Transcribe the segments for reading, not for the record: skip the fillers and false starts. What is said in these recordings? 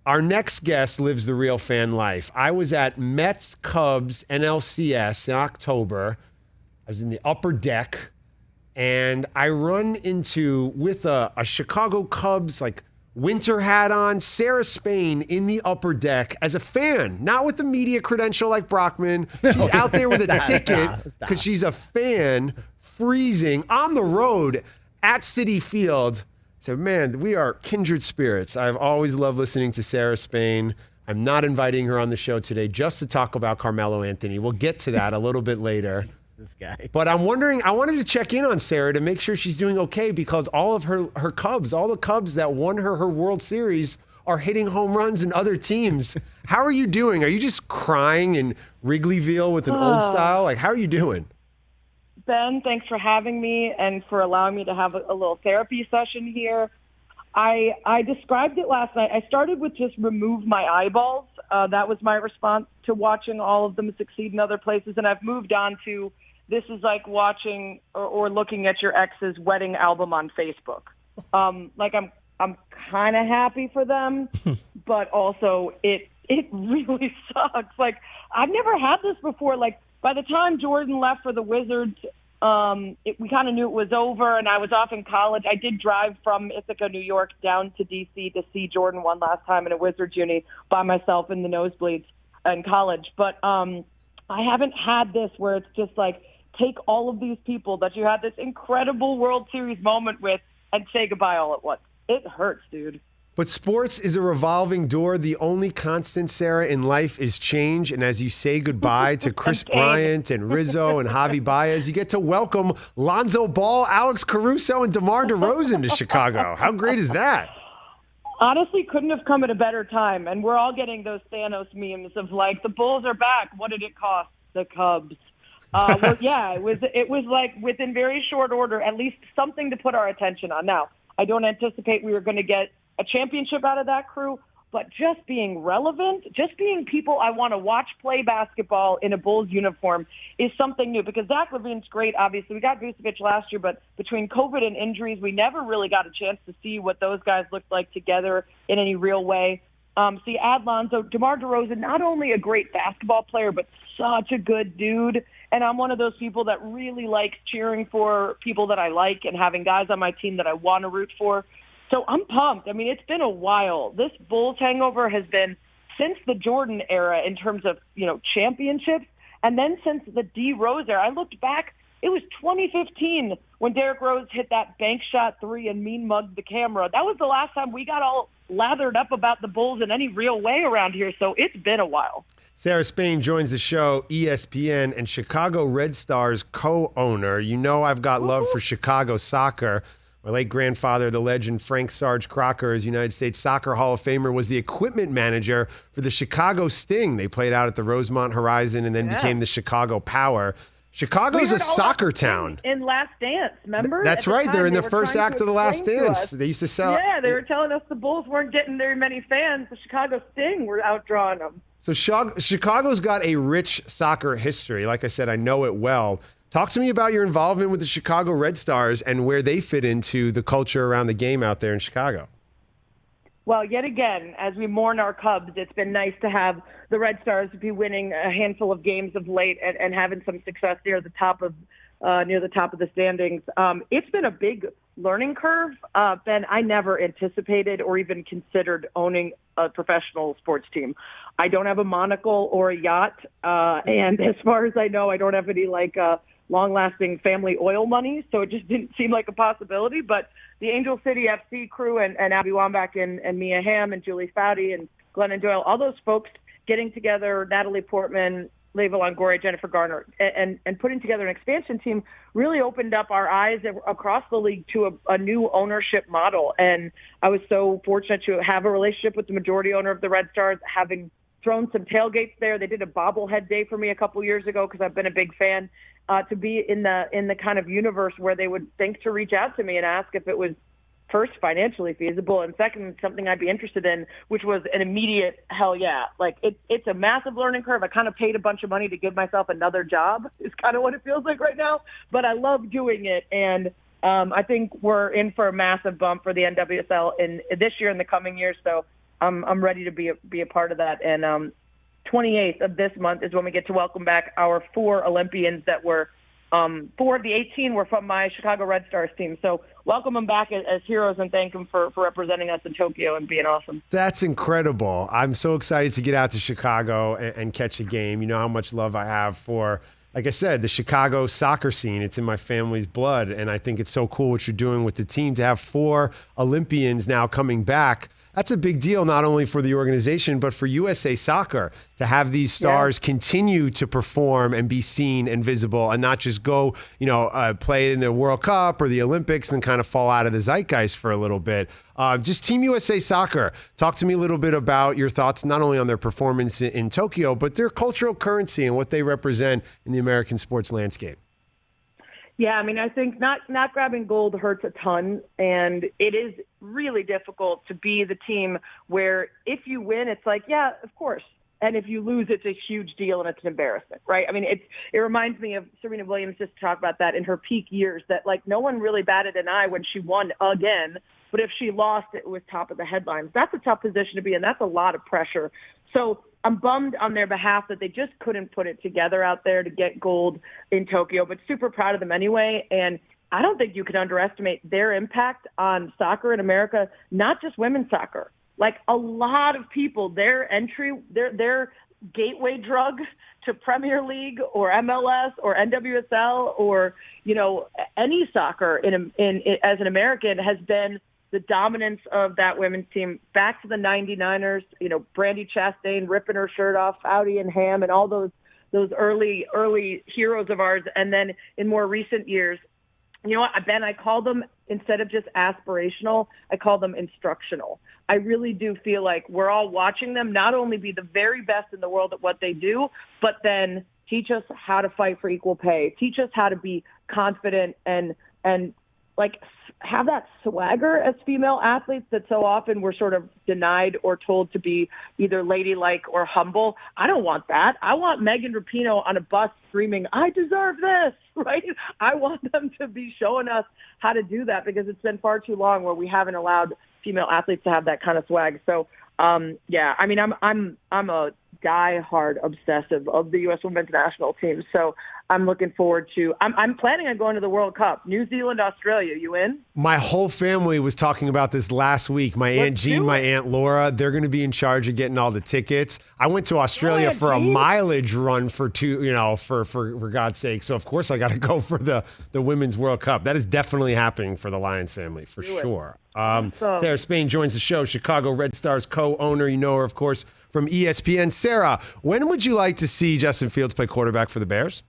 Our next guest lives the real fan life. I was at Mets Cubs NLCS in October. I was in the upper deck, and I run into, with a Chicago Cubs like winter hat on, Sarah Spain in the upper deck as a fan, not with the media credential like Brockman. She's out there with a ticket because she's a fan, freezing on the road at Citi Field. So, man, we are kindred spirits. I've always loved listening to Sarah Spain. I'm not inviting her on the show today just to talk about Carmelo Anthony. We'll get to that a little bit later. This guy. But I'm wondering, I wanted to check in on Sarah to make sure she's doing okay, because all of her Cubs, all the Cubs that won her World Series are hitting home runs in other teams. How are you doing? Are you just crying in Wrigleyville with an old style? Like, how are you doing? Ben, thanks for having me and for allowing me to have a little therapy session here. I described it last night. I started with just remove my eyeballs. That was my response to watching all of them succeed in other places. And I've moved on to, this is like watching or looking at your ex's wedding album on Facebook. Like I'm kind of happy for them, but also it really sucks. Like, I've never had this before. Like, by the time Jordan left for the Wizards, we kind of knew it was over, and I was off in college. I did drive from Ithaca, New York, down to D.C. to see Jordan one last time in a Wizards uni by myself in the nosebleeds in college. But I haven't had this where it's just like, take all of these people that you had this incredible World Series moment with and say goodbye all at once. It hurts, dude. But sports is a revolving door. The only constant, Sarah, in life is change. And as you say goodbye to Chris Bryant and Rizzo and Javi Baez, you get to welcome Lonzo Ball, Alex Caruso, and DeMar DeRozan to Chicago. How great is that? Honestly, couldn't have come at a better time. And we're all getting those Thanos memes of like, the Bulls are back. What did it cost? The Cubs. Well, yeah, it was like within very short order, at least something to put our attention on. Now, I don't anticipate we were going to get a championship out of that crew, but just being relevant, just being people I want to watch play basketball in a Bulls uniform is something new, because Zach LaVine's great. Obviously, we got Vucevic last year, but between COVID and injuries, we never really got a chance to see what those guys looked like together in any real way. So you add Lonzo, DeMar DeRozan, not only a great basketball player, but such a good dude. And I'm one of those people that really likes cheering for people that I like and having guys on my team that I want to root for. So I'm pumped. I mean, it's been a while. This Bulls hangover has been since the Jordan era in terms of, championships. And then since the D Rose era, I looked back, it was 2015 when Derrick Rose hit that bank shot three and mean mugged the camera. That was the last time we got all lathered up about the Bulls in any real way around here. So it's been a while. Sarah Spain joins the show, ESPN and Chicago Red Stars co-owner. You know I've got love for Chicago soccer. My late grandfather, the legend Frank Sarge Crocker, as United States Soccer Hall of Famer, was the equipment manager for the Chicago Sting. They played out at the Rosemont Horizon and then became the Chicago Power. Chicago's a soccer town. In Last Dance, remember? That's right. They're in the first act of the Last Dance. They used to sell. Yeah, they were telling us the Bulls weren't getting very many fans. The Chicago Sting were outdrawing them. So Chicago's got a rich soccer history. Like I said, I know it well. Talk to me about your involvement with the Chicago Red Stars and where they fit into the culture around the game out there in Chicago. Well, yet again, as we mourn our Cubs, it's been nice to have the Red Stars be winning a handful of games of late and having some success near the top of the standings. It's been a big learning curve. Ben, I never anticipated or even considered owning a professional sports team. I don't have a monocle or a yacht, and as far as I know, I don't have any long-lasting family oil money, so it just didn't seem like a possibility. But the Angel City FC crew and Abby Wambach and Mia Hamm and Julie Foudy and Glennon Doyle, all those folks getting together, Natalie Portman, Leva Longoria, Jennifer Garner, and putting together an expansion team really opened up our eyes across the league to a new ownership model. And I was so fortunate to have a relationship with the majority owner of the Red Stars, having thrown some tailgates there. They did a bobblehead day for me a couple years ago because I've been a big fan. To be in the kind of universe where they would think to reach out to me and ask if it was first financially feasible and second something I'd be interested in, which was an immediate hell yeah. Like it's a massive learning curve. I kind of paid a bunch of money to give myself another job is kind of what it feels like right now, but I love doing it. And I think we're in for a massive bump for the NWSL in this year and the coming years. So I'm ready to be a part of that. And 28th of this month is when we get to welcome back our 4 Olympians that were 4 of the 18 were from my Chicago Red Stars team. So welcome them back as heroes and thank them for representing us in Tokyo and being awesome. That's incredible. I'm so excited to get out to Chicago and catch a game. You know how much love I have for, like I said, the Chicago soccer scene. It's in my family's blood, and I think it's so cool what you're doing with the team to have 4 Olympians now coming back. That's a big deal, not only for the organization, but for USA Soccer to have these stars continue to perform and be seen and visible and not just go, play in the World Cup or the Olympics and kind of fall out of the zeitgeist for a little bit. Just Team USA Soccer. Talk to me a little bit about your thoughts, not only on their performance in Tokyo, but their cultural currency and what they represent in the American sports landscape. Yeah, I mean, I think not grabbing gold hurts a ton, and it is really difficult to be the team where if you win, it's like, yeah, of course. And if you lose, it's a huge deal and it's an embarrassment, right? I mean, it reminds me of Serena Williams just talked about that in her peak years, that like no one really batted an eye when she won again, but if she lost, it was top of the headlines. That's a tough position to be in. That's a lot of pressure. So I'm bummed on their behalf that they just couldn't put it together out there to get gold in Tokyo, but super proud of them anyway. And I don't think you can underestimate their impact on soccer in America, not just women's soccer. Like a lot of people, their gateway drug to Premier League or MLS or NWSL or, any soccer as an American has been the dominance of that women's team back to the 99ers, Brandi Chastain ripping her shirt off, Foudy and Ham and all those early heroes of ours. And then in more recent years, you know what, Ben, I call them, instead of just aspirational, I call them instructional. I really do feel like we're all watching them not only be the very best in the world at what they do, but then teach us how to fight for equal pay, teach us how to be confident and like have that swagger as female athletes that so often we're sort of denied or told to be either ladylike or humble. I don't want that. I want Megan Rapinoe on a bus screaming, I deserve this, right? I want them to be showing us how to do that because it's been far too long where we haven't allowed female athletes to have that kind of swag. So, yeah, I mean, I'm a die-hard obsessive of the U.S. women's national team. So I'm looking forward to I'm planning on going to the World Cup. New Zealand, Australia. You in? My whole family was talking about this last week. My Aunt Jean, my Aunt Laura, they're going to be in charge of getting all the tickets. I went to Australia for a mileage run for for God's sake. So, of course, I got to go for the Women's World Cup. That is definitely happening for the Lyons family, for sure. Sarah Spain joins the show, Chicago Red Stars co-owner. You know her, of course, from ESPN. Sarah, when would you like to see Justin Fields play quarterback for the Bears?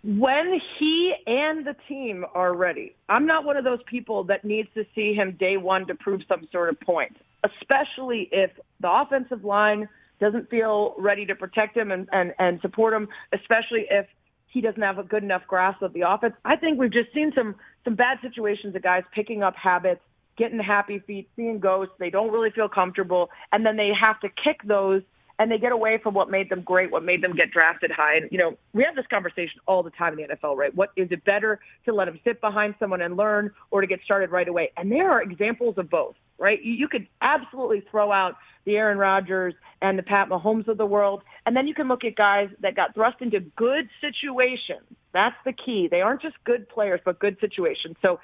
When he and the team are ready. I'm not one of those people that needs to see him day one to prove some sort of point, especially if the offensive line doesn't feel ready to protect him and support him, especially if he doesn't have a good enough grasp of the offense. I think we've just seen some bad situations of guys picking up habits, getting happy feet, seeing ghosts. They don't really feel comfortable, and then they have to kick those, and they get away from what made them great, what made them get drafted high. And, we have this conversation all the time in the NFL, right? What is it better to let them sit behind someone and learn or to get started right away? And there are examples of both, right? You could absolutely throw out the Aaron Rodgers and the Pat Mahomes of the world, and then you can look at guys that got thrust into good situations. That's the key. They aren't just good players, but good situations. So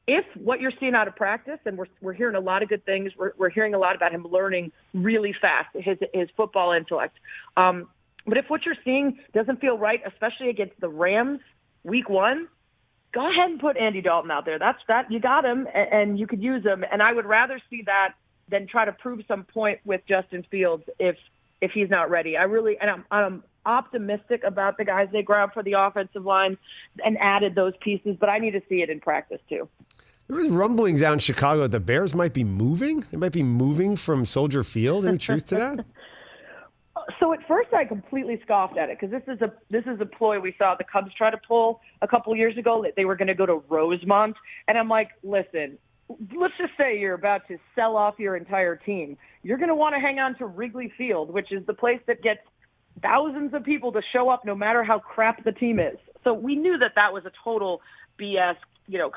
if what you're seeing out of practice, and we're hearing a lot of good things, we're hearing a lot about him learning really fast, his football intellect. But if what you're seeing doesn't feel right, especially against the Rams week 1, go ahead and put Andy Dalton out there. That you got him, and you could use him. And I would rather see that than try to prove some point with Justin Fields if he's not ready. I'm optimistic about the guys they grabbed for the offensive line and added those pieces, but I need to see it in practice too. There was rumblings out in Chicago that the Bears might be moving. They might be moving from Soldier Field. Any truth to that? So at first I completely scoffed at it because this is a ploy we saw the Cubs try to pull a couple years ago, that they were going to go to Rosemont. And I'm like, listen, let's just say you're about to sell off your entire team. You're going to want to hang on to Wrigley Field, which is the place that gets thousands of people to show up no matter how crap the team is. So we knew that was a total BS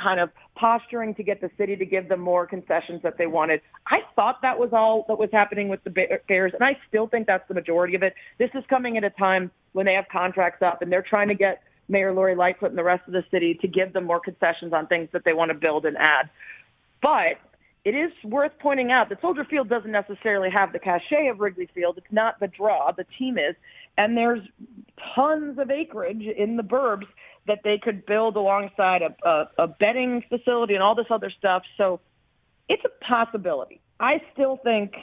kind of posturing to get the city to give them more concessions that they wanted. I thought that was all that was happening with the Bears, and I still think that's the majority of it. This is coming at a time when they have contracts up, and they're trying to get Mayor Lori Lightfoot and the rest of the city to give them more concessions on things that they want to build and add. But it is worth pointing out that Soldier Field doesn't necessarily have the cachet of Wrigley Field. It's not the draw. The team is. And there's tons of acreage in the burbs that they could build alongside a betting facility and all this other stuff. So it's a possibility. I still think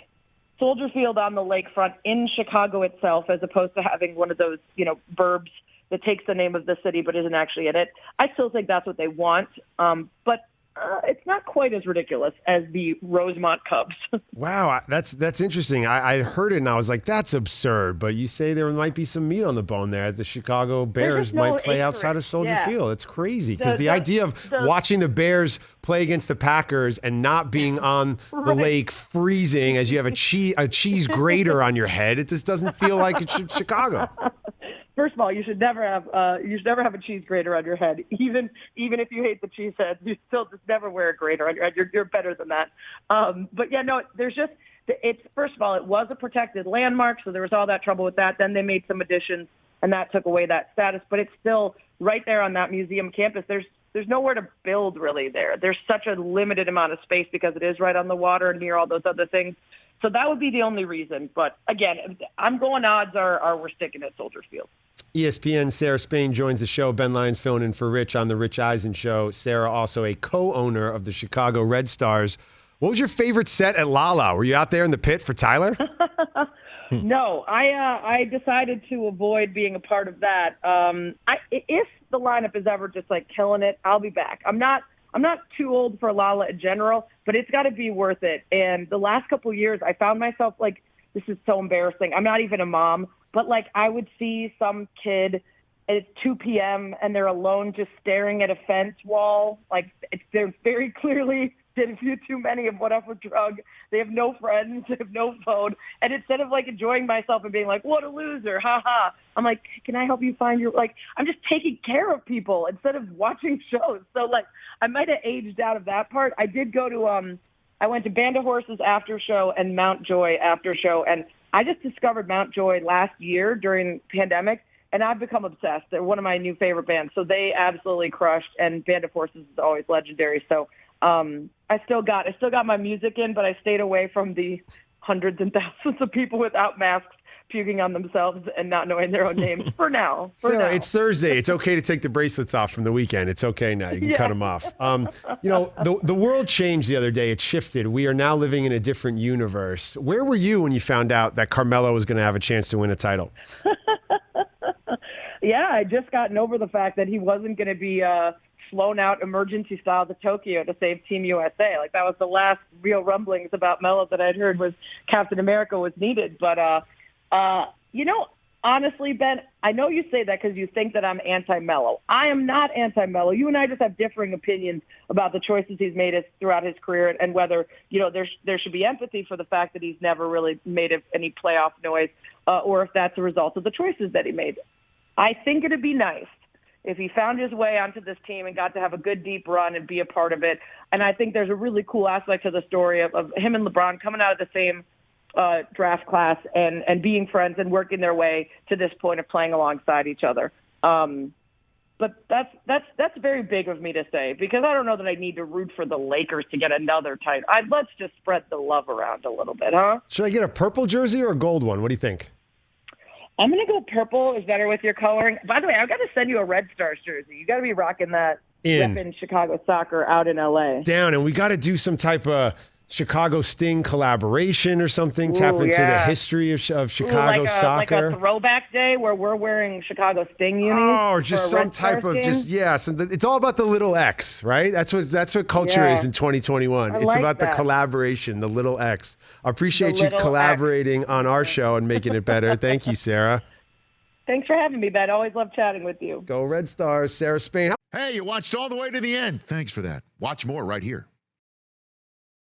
Soldier Field on the lakefront in Chicago itself, as opposed to having one of those, burbs that takes the name of the city but isn't actually in it. I still think that's what they want. But it's not quite as ridiculous as the Rosemont Cubs. Wow, that's interesting. I heard it and I was like, that's absurd. But you say there might be some meat on the bone there. The Chicago Bears might play outside of Soldier Field. It's crazy because the idea of watching the Bears play against the Packers and not being on the lake freezing as you have a cheese grater on your head, it just doesn't feel like it's Chicago. First of all, you should never have a cheese grater on your head. Even if you hate the cheese heads, you still just never wear a grater on your head. You're better than that. But yeah, no, it's first of all, it was a protected landmark, so there was all that trouble with that. Then they made some additions, and that took away that status. But it's still right there on that museum campus. There's nowhere to build really there. There's such a limited amount of space because it is right on the water near all those other things. So that would be the only reason. But again, I'm going odds are we're sticking at Soldier Field. ESPN Sarah Spain joins the show. Ben Lyons filling in for Rich on the Rich Eisen Show. Sarah, also a co-owner of the Chicago Red Stars. What was your favorite set at Lala? Were you out there in the pit for Tyler? No, I decided to avoid being a part of that. If the lineup is ever just like killing it, I'll be back. I'm not too old for Lala in general, but it's got to be worth it. And the last couple of years, I found myself like, this is so embarrassing. I'm not even a mom, but like I would see some kid and it's 2 p.m. and they're alone just staring at a fence wall. Like they're very clearly did a few too many of whatever drug. They have no friends, they have no phone. And instead of like enjoying myself and being like, what a loser, ha, I'm like, can I help you find I'm just taking care of people instead of watching shows. So like I might have aged out of that part. I did go to, I went to Band of Horses after show and Mount Joy after show. And I just discovered Mount Joy last year during the pandemic, and I've become obsessed. They're one of my new favorite bands. So they absolutely crushed, and Band of Horses is always legendary. So I still got my music in, but I stayed away from the hundreds and thousands of people without masks puking on themselves and not knowing their own names for now. Sarah, it's Thursday. It's okay to take the bracelets off from the weekend. It's okay now. You can cut them off. The world changed the other day. It shifted. We are now living in a different universe. Where were you when you found out that Carmelo was going to have a chance to win a title? Yeah, I just gotten over the fact that he wasn't going to be flown out emergency style to Tokyo to save Team USA. Like that was the last real rumblings about Melo that I'd heard was Captain America was needed. But, honestly, Ben, I know you say that because you think that I'm anti-Melo. I am not anti-Melo. You and I just have differing opinions about the choices he's made throughout his career and whether, there should be empathy for the fact that he's never really made any playoff noise or if that's a result of the choices that he made. I think it'd be nice if he found his way onto this team and got to have a good deep run and be a part of it. And I think there's a really cool aspect to the story of him and LeBron coming out of the same draft class and being friends and working their way to this point of playing alongside each other. But that's very big of me to say because I don't know that I need to root for the Lakers to get another title. Let's just spread the love around a little bit, huh? Should I get a purple jersey or a gold one? What do you think? I'm going to go purple is better with your coloring. By the way, I've got to send you a Red Stars jersey. You got to be rocking that in Chicago soccer out in L.A. Down, and we got to do some type of Chicago Sting collaboration or something, tap into the history of Chicago soccer. Like a throwback day where we're wearing Chicago Sting unis. Oh, or just some type of it's all about the little X, right? That's what culture is in 2021. It's about the collaboration, the little X. I appreciate you collaborating on our show and making it better. Thank you, Sarah. Thanks for having me, Ben. Always love chatting with you. Go Red Stars, Sarah Spain. Hey, you watched all the way to the end. Thanks for that. Watch more right here.